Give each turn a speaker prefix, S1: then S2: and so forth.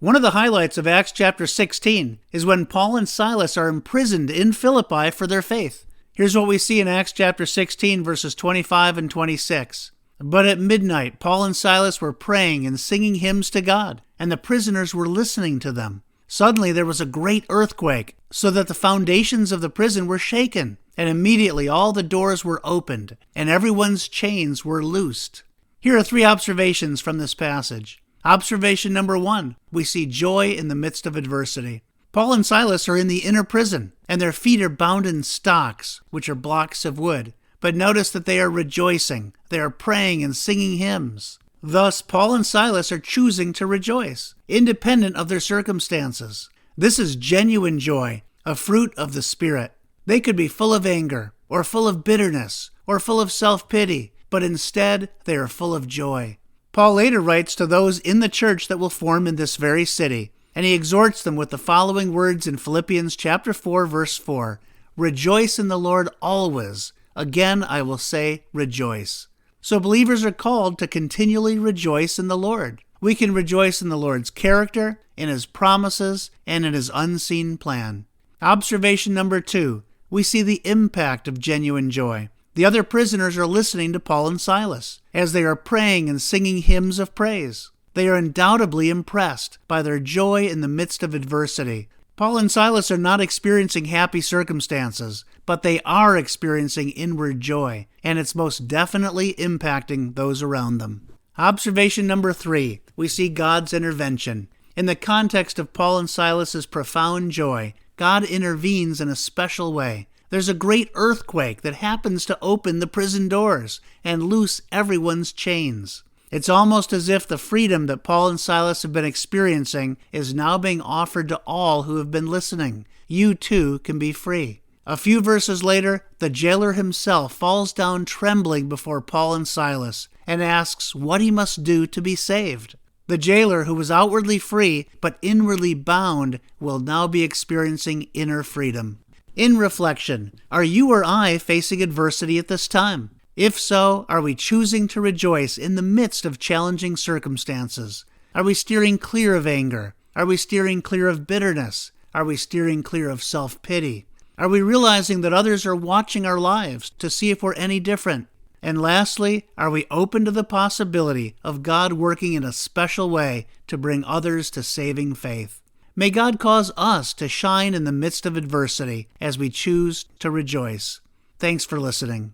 S1: One of the highlights of Acts chapter 16 is when Paul and Silas are imprisoned in Philippi for their faith. Here's what we see in Acts chapter 16, verses 25 and 26. But at midnight, Paul and Silas were praying and singing hymns to God, and the prisoners were listening to them. Suddenly there was a great earthquake, so that the foundations of the prison were shaken, and immediately all the doors were opened, and everyone's chains were loosed. Here are 3 observations from this passage. Observation number 1, we see joy in the midst of adversity. Paul and Silas are in the inner prison, and their feet are bound in stocks, which are blocks of wood. But notice that they are rejoicing. They are praying and singing hymns. Thus, Paul and Silas are choosing to rejoice, independent of their circumstances. This is genuine joy, a fruit of the Spirit. They could be full of anger, or full of bitterness, or full of self-pity, but instead they are full of joy. Paul later writes to those in the church that will form in this very city, and he exhorts them with the following words in Philippians chapter 4, verse 4, "Rejoice in the Lord always. Again, I will say, rejoice." So believers are called to continually rejoice in the Lord. We can rejoice in the Lord's character, in His promises, and in His unseen plan. Observation number 2, we see the impact of genuine joy. The other prisoners are listening to Paul and Silas as they are praying and singing hymns of praise. They are undoubtedly impressed by their joy in the midst of adversity. Paul and Silas are not experiencing happy circumstances, but they are experiencing inward joy, and it's most definitely impacting those around them. Observation number 3, we see God's intervention. In the context of Paul and Silas's profound joy, God intervenes in a special way. There's a great earthquake that happens to open the prison doors and loose everyone's chains. It's almost as if the freedom that Paul and Silas have been experiencing is now being offered to all who have been listening. You too can be free. A few verses later, the jailer himself falls down trembling before Paul and Silas and asks what he must do to be saved. The jailer, who was outwardly free but inwardly bound, will now be experiencing inner freedom. In reflection, are you or I facing adversity at this time? If so, are we choosing to rejoice in the midst of challenging circumstances? Are we steering clear of anger? Are we steering clear of bitterness? Are we steering clear of self-pity? Are we realizing that others are watching our lives to see if we're any different? And lastly, are we open to the possibility of God working in a special way to bring others to saving faith? May God cause us to shine in the midst of adversity as we choose to rejoice. Thanks for listening.